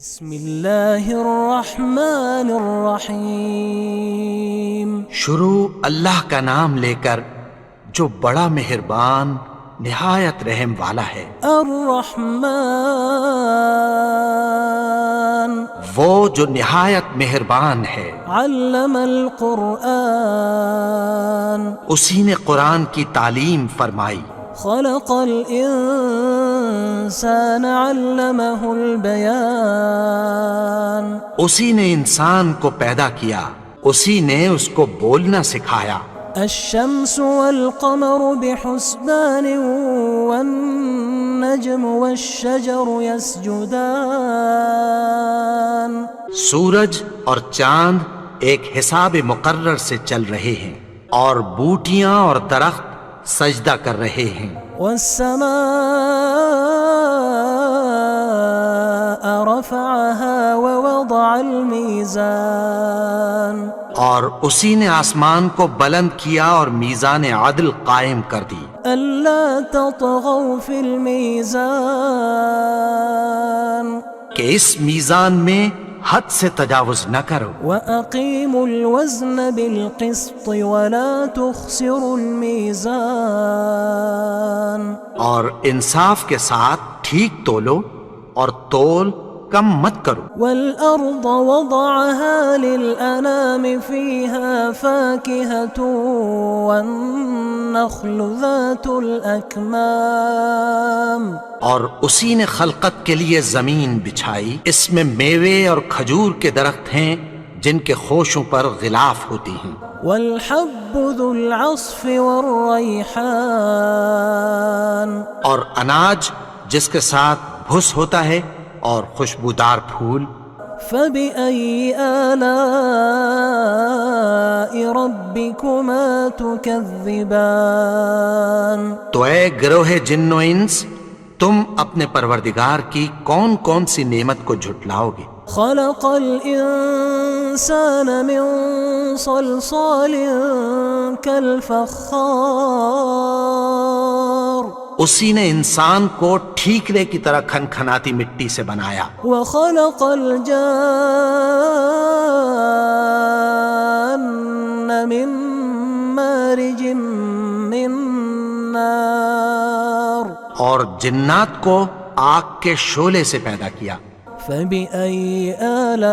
بسم اللہ الرحمن الرحیم۔ شروع اللہ کا نام لے کر جو بڑا مہربان نہایت رحم والا ہے۔ الرحمن وہ جو نہایت مہربان ہے۔ علم القرآن اسی نے قرآن کی تعلیم فرمائی۔ خلق الانسان علمہ البیان اسی نے انسان کو پیدا کیا، اسی نے اس کو بولنا سکھایا۔ الشمس والقمر بحسبان والنجم والشجر يسجدان سورج اور چاند ایک حساب مقرر سے چل رہے ہیں، اور بوٹیاں اور درخت سجدہ کر رہے ہیں۔ والسماء رفعها ووضع الميزان اور اسی نے آسمان کو بلند کیا اور میزان عدل قائم کر دی۔ ألا تطغوا في الميزان کہ اس میزان میں حد سے تجاوز نہ کرو، وأقيموا الوزن بالقسط ولا تخسروا الميزان اور انصاف کے ساتھ ٹھیک تولو اور تول کم مت کرو۔ والأرض وضعها للأنام فيها فاكهة والنخل ذات الأكمام اور اسی نے خلقت کے لیے زمین بچھائی، اس میں میوے اور کھجور کے درخت ہیں جن کے خوشوں پر غلاف ہوتی ہیں۔ والحب ذو العصف والريحان اور اناج جس کے ساتھ بھس ہوتا ہے اور خوشبودار پھول۔ فبأي آلاء ربكما تكذبان تو اے گروہ جن و انس، تم اپنے پروردگار کی کون کون سی نعمت کو جھٹلاؤ گے؟ خلق الإنسان من صلصال كالفخار اسی نے انسان کو ٹھیکرے کی طرح کھنکھناتی مٹی سے بنایا۔ وخلق الجان من مارج من نار اور جنات کو آگ کے شعلے سے پیدا کیا۔ فبأي آلاء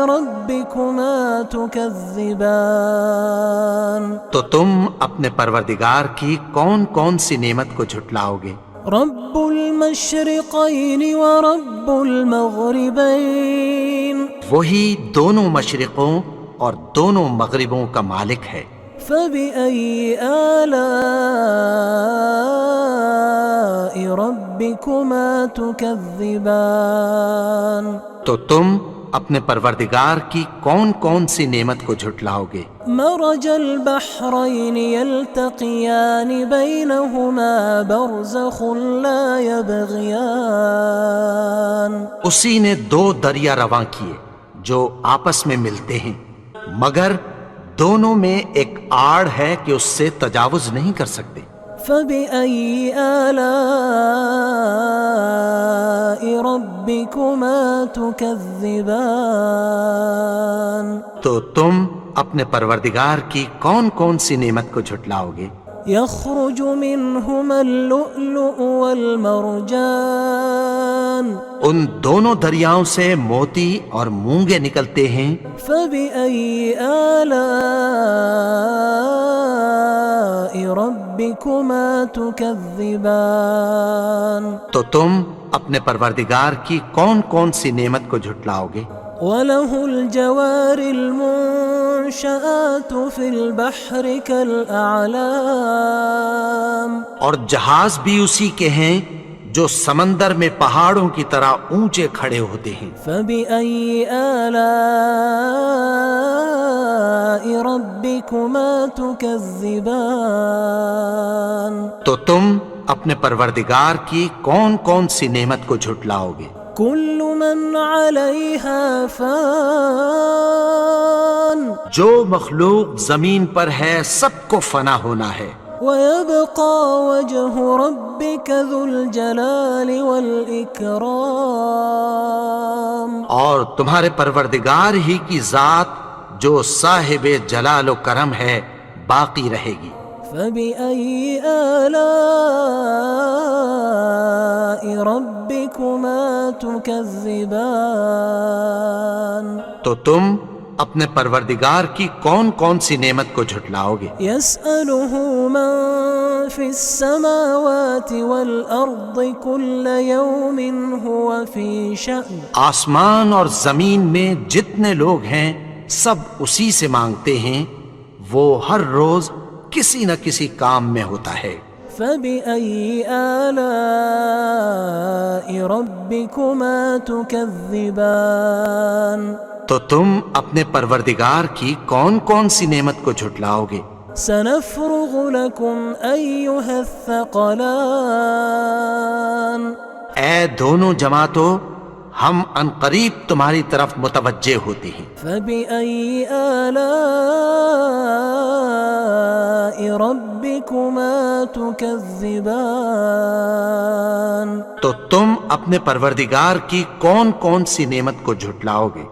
ربكما تكذبان تو تم اپنے پروردگار کی کون کون سی نعمت کو جھٹلاؤ گے؟ رب المشرقين ورب المغربين وہی دونوں مشرقوں اور دونوں مغربوں کا مالک ہے۔ فبأي آلاء ربكما تكذبان تو تم اپنے پروردگار کی کون کون سی نعمت کو جھٹلاؤ گے؟ مرج البحرين يلتقيان بينهما برزخ لا يبغيان اسی نے دو دریا رواں کیے جو آپس میں ملتے ہیں، مگر دونوں میں ایک آڑ ہے کہ اس سے تجاوز نہیں کر سکتے۔ فبأي آلاء ربكما تكذبان تو تم اپنے پروردگار کی کون کون سی نعمت کو جھٹلاؤ گے؟ يخرج منهما اللؤلؤ والمرجان ان دونوں دریاؤں سے موتی اور مونگے نکلتے ہیں۔ فبأي آلاء ربكما تكذبان تو تم اپنے پروردگار کی کون کون سی نعمت کو جھٹلاؤ گے؟ وله الجوار المنشآت في البحر كالأعلام اور جہاز بھی اسی کے ہیں جو سمندر میں پہاڑوں کی طرح اونچے کھڑے ہوتے ہیں۔ فبأي آلاء ربكما تكذبان تو تم اپنے پروردگار کی کون کون سی نعمت کو جھٹلاؤ گے؟ كل من عليها فان جو مخلوق زمین پر ہے سب کو فنا ہونا ہے۔ ويبقى وجه ربك ذو الجلال والإكرام. اور تمہارے پروردگار ہی کی ذات جو صاحب جلال و کرم ہے باقی رہے گی. فبأي آلاء ربكما تكذبان. تو تم اپنے پروردگار کی کون کون سی نعمت کو جھٹلاؤ گے؟ يسأله من في السماوات والأرض كل يوم هو في شأن. آسمان اور زمین میں جتنے لوگ ہیں سب اسی سے مانگتے ہیں، وہ ہر روز کسی نہ کسی کام میں ہوتا ہے. فبأي آلاء ربكما تكذبان. تو تم اپنے پروردگار کی کون کون سی نعمت کو جھٹلاؤ گے؟ سنفرغ لكم أيها الثقلان. اے دونوں جماعتوں، ہم عنقریب تمہاری طرف متوجہ ہوتے ہیں. فبأي آلاء ربكما تكذبان. تو تم اپنے پروردگار کی کون کون سی نعمت کو جھٹلاؤ گے؟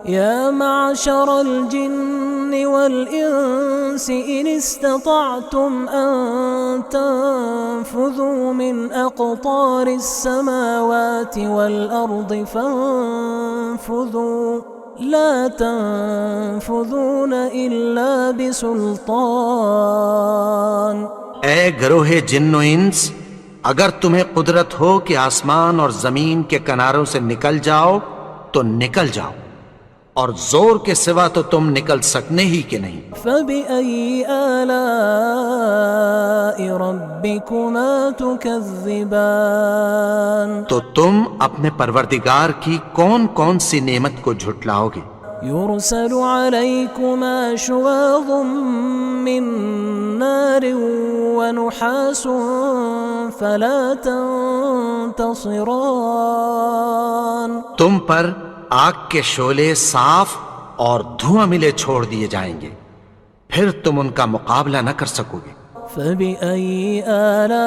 يا معشر الجن والإنس إن استطعتم أن تنفذوا من أقطار السماوات والأرض فانفذوا لا تنفذون إلا بسلطان. اے گروہ جن و انس، اگر تمہیں قدرت ہو کہ آسمان اور زمین کے کناروں سے نکل جاؤ تو نکل جاؤ، اور زور کے سوا تو تم نکل سکنے ہی کہ نہیں. فبأي آلاء ربكما تكذبان. تو تم اپنے پروردگار کی کون کون سی نعمت کو جھٹلاؤ گے؟ يرسل عليكما شواظ من نار ونحاس فلا تنتصران. تم پر آگ کے شعلے صاف اور دھواں ملے چھوڑ دیے جائیں گے، پھر تم ان کا مقابلہ نہ کر سکو گے. فبأي آلاء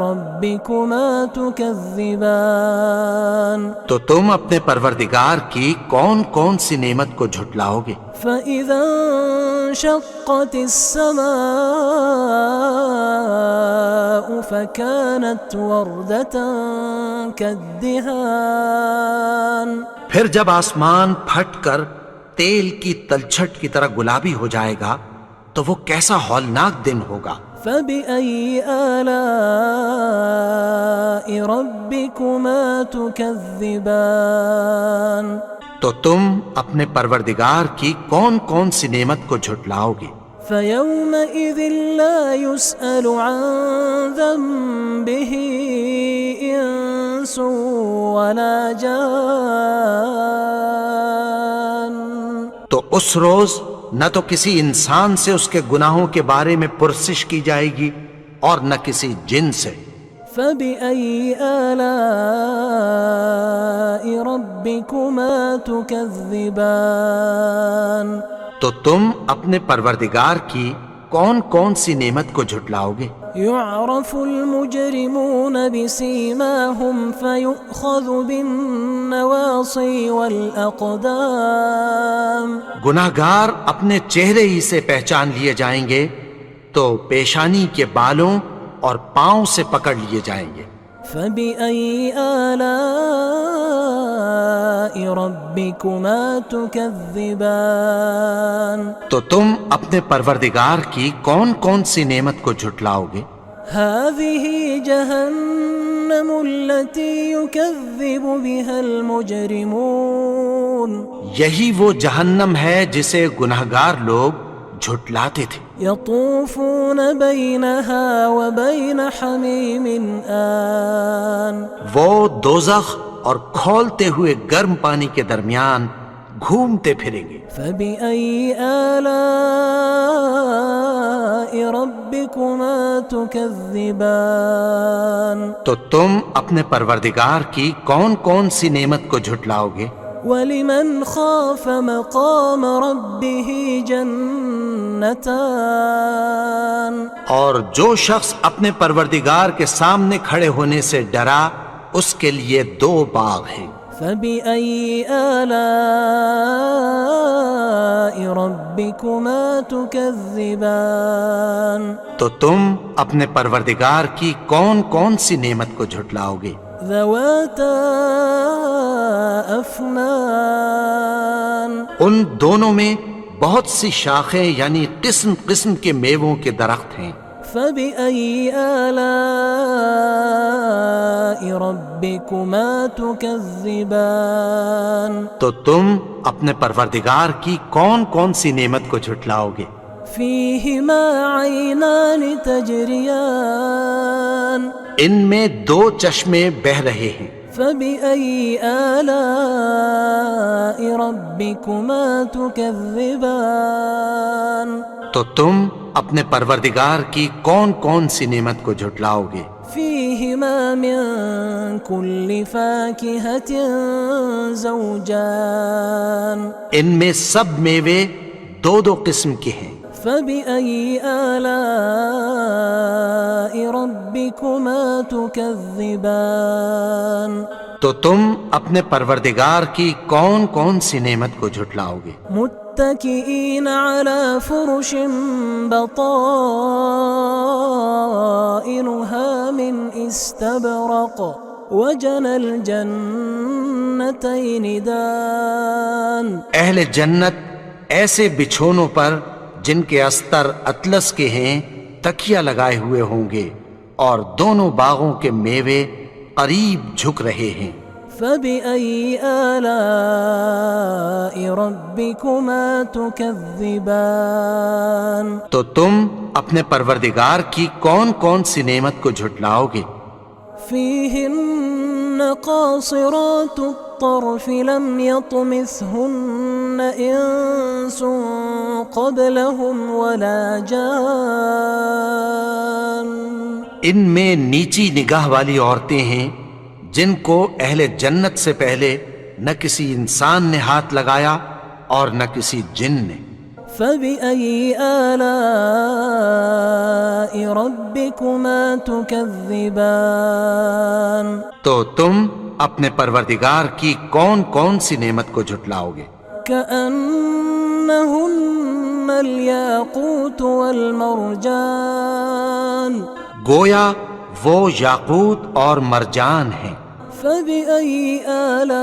ربكما تكذبان. تو تم اپنے پروردگار کی کون کون سی نعمت کو جھٹلاؤ گے؟ فإذا انشقت السماء فكانت وردة كالدهان. پھر جب آسمان پھٹ کر تیل کی تلچھٹ کی طرح گلابی ہو جائے گا تو وہ کیسا ہولناک دن ہوگا. فبأي آلاء ربكما تكذبان. تو تم اپنے پروردگار کی کون کون سی نعمت کو جھٹلاؤ گے؟ فيومئذ لا يسأل عن ذنبه إنس ولا جان. تو اس روز نہ تو کسی انسان سے اس کے گناہوں کے بارے میں پرسش کی جائے گی اور نہ کسی جن سے. فبأي آلاء ربكما تكذبان. تو تم اپنے پروردگار کی کون کون سی نعمت کو جھٹلاؤ گے؟ يعرف المجرمون بسيماهم فيؤخذ بالنواصي والأقدام. گناہگار اپنے چہرے ہی سے پہچان لیے جائیں گے تو پیشانی کے بالوں اور پاؤں سے پکڑ لیے جائیں گے. فبأي آلاء ربكما تكذبان. تو تم اپنے پروردگار کی کون کون سی نعمت کو جھٹلاؤ گے؟ هذه جهنم التي يكذب بها المجرمون. یہی وہ جہنم ہے جسے گناہگار لوگ جھٹلاتے تھے. يطوفون بينها وبين حميم آن. وہ دوزخ اور کھولتے ہوئے گرم پانی کے درمیان گھومتے پھریں گے. فبأي آلاء ربكما تكذبان. تو تم اپنے پروردگار کی کون کون سی نعمت کو جھٹلاؤ گے؟ وَلِمَنْ خَافَ مَقَامَ رَبِّهِ جَنَّتَانِ اور جو شخص اپنے پروردگار کے سامنے کھڑے ہونے سے ڈرا اس کے لیے 2 باغ ہیں۔ فَبِأَيِّ آلَاءِ رَبِّكُمَا تُكَذِّبَانِ تو تم اپنے پروردگار کی کون کون سی نعمت کو جھٹلاؤ گے؟ ذَوَاتَا أَفْنَانٍ ان دونوں میں بہت سی شاخیں یعنی قسم قسم کے میووں کے درخت ہیں۔ فَبِأَيِّ آلَاءِ رَبِّكُمَا تُكَذِّبَانِ تو تم اپنے پروردگار کی کون کون سی نعمت کو جھٹلاؤ گے؟ فِيهِمَا عَيْنَانِ تَجْرِيَانِ ان میں 2 چشمے بہہ رہے ہیں۔ فَبِأَيِّ آلَاءِ رَبِّكُمَا تُكَذِّبَانِ تو تم اپنے پروردگار کی کون کون سی نعمت کو جھٹلاؤ گے؟ فِيهِمَا مِن كُلِّ فَاكِهَةٍ زَوْجَانِ ان میں سب میوے 2 قسم کے ہیں۔ فَبِأَيِّ آلَاءِ رَبِّكُمَا تُكَذِّبَانِ تو تم اپنے پروردگار کی کون کون سی نعمت کو جھٹلاؤ گے؟ متكئين على فرش بطائنها من استبرق وجنى الجنتين دان اہل جنت ایسے بچھونوں پر جن کے استر اطلس کے ہیں تکیہ لگائے ہوئے ہوں گے اور دونوں باغوں کے میوے قریب جھک رہے ہیں۔ فَبِأَيِّ آلَاءِ رَبِّكُمَا تُكَذِّبَانِ تو تم اپنے پروردگار کی کون کون سی نعمت کو جھٹلاؤ گے؟ فِيهِنَّ قَاصِرَاتُ الطَّرْفِ لَمْ يَطْمِثْهُنَّ إِنسٌ قَبْلَهُمْ وَلَا جَانٌّ ان میں نیچی نگاہ والی عورتیں ہیں جن کو اہل جنت سے پہلے نہ کسی انسان نے ہاتھ لگایا اور نہ کسی جن نے۔ فَبِأَيِّ آلَاءِ رَبِّكُمَا تُكَذِّبَانِ تو تم اپنے پروردگار کی کون کون سی نعمت کو جھٹلاؤ گے؟ كَأَنَّهُنَّ الْيَاقُوتُ وَالْمَرْجَانُ گویا وہ یاقوت اور مرجان ہیں۔ فَبِأَيِّ آلَاءِ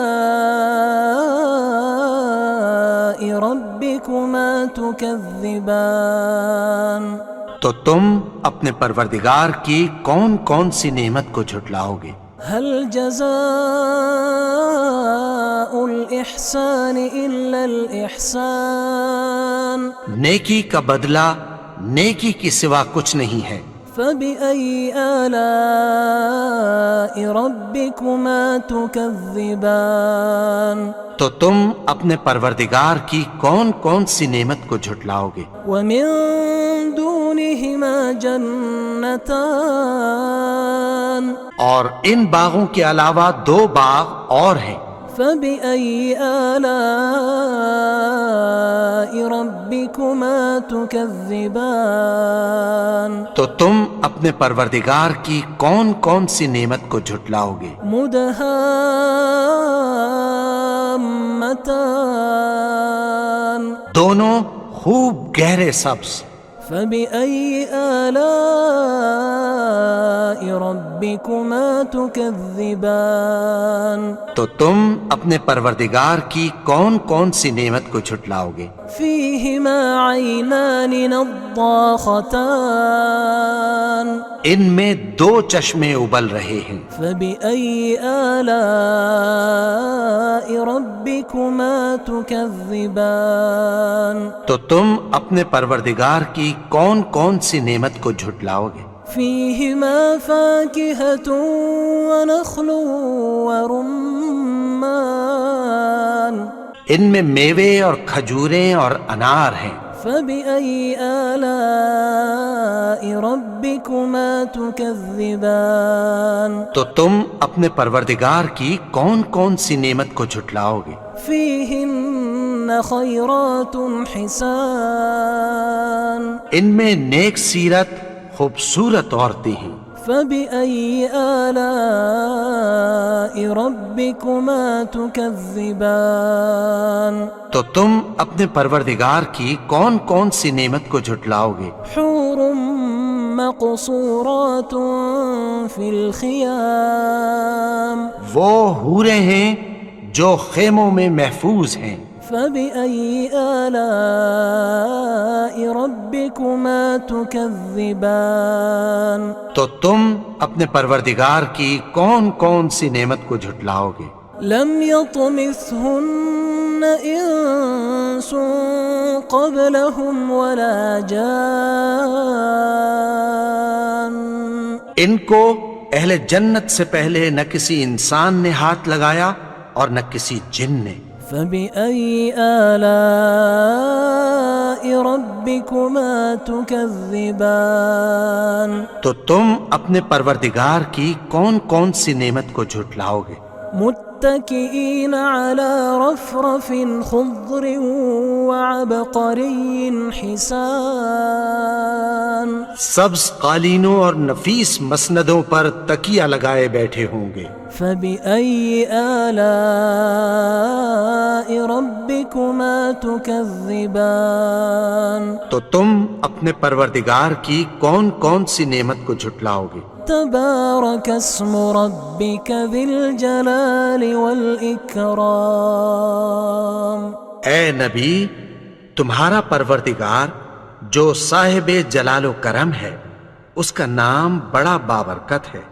رَبِّكُمَا تُكَذِّبَانِ تو تم اپنے پروردگار کی کون کون سی نعمت کو جھٹلاؤ گے؟ هَلْ جَزَاءُ الْإِحْسَانِ إِلَّا الْإِحْسَانُ نیکی کا بدلہ نیکی کی سوا کچھ نہیں ہے۔ فَبِأَيِّ آلَاءِ رَبِّكُمَا تُكَذِّبَانِ تو تم اپنے پروردگار کی کون کون سی نعمت کو جھٹلاؤ گے؟ وَمِن دُونِهِمَا جَنَّتَانِ اور ان باغوں کے علاوہ 2 باغ اور ہیں۔ فَبِأَيِّ آلَاءِ رَبِّكُمَا تُكَذِّبَانِ تو تم اپنے پروردگار کی کون کون سی نعمت کو جھٹلاؤ گے؟ مُدْهَامَّتَانِ دونوں خوب گہرے سبز۔ فَبِأَيِّ آلَاءِ رَبِّكُمَا تُكَذِّبَانِ تو تم اپنے پروردگار کی کون کون سی نعمت کو جھٹلاؤ گے؟ فِيهِمَا عَيْنَانِ نَضَّاخَتَانِ ان میں 2 چشمے ابل رہے ہیں۔ فَبِأَيِّ آلَاءِ رَبِّكُمَا تُكَذِّبَانِ تو تم اپنے پروردگار کی کون کون سی نعمت کو جھٹلاؤ گے؟ فِيهِمَا فَاكِهَةٌ وَنَخْلٌ وَرُمَّانٌ ان میں میوے اور کھجوریں اور انار ہیں۔ فَبِأَيِّ آلَاءِ رَبِّكُمَا تُكَذِّبَانِ تو تم اپنے پروردگار کی کون کون سی نعمت کو جھٹلاؤ گے؟ فيهن خيرات حسان ان میں نیک سیرت خوبصورت عورتیں ہیں. فبأي آلاء ربكما تكذبان تو تم اپنے پروردگار کی کون کون سی نعمت کو جھٹلاؤ گے؟ حور مقصورات في الخيام وہ حوریں ہیں جو خیموں میں محفوظ ہیں. فبأي آلاء ربكما تكذبان تو تم اپنے پروردگار کی کون کون سی نعمت کو جھٹلاؤ گے؟ لم يطمثهن إنس قبلهم ولا جان ان کو اہل جنت سے پہلے نہ کسی انسان نے ہاتھ لگایا اور نہ کسی جن نے. فبأي آلاء ربكما تكذبان تو تم اپنے پروردگار کی کون کون سی نعمت کو جھٹلاؤ گے؟ متكئين على رفرف خضر وعبقري حسان سبز قالینوں اور نفیس مسندوں پر تکیہ لگائے بیٹھے ہوں گے. فبأي آلاء ربكما تكذبان تو تم اپنے پروردگار کی کون کون سی نعمت کو جھٹلاؤ گے؟ تبارك اسم ربك ذي الجلال والإكرام اے نبی، تمہارا پروردگار جو صاحب جلال و کرم ہے، اس کا نام بڑا بابرکت ہے.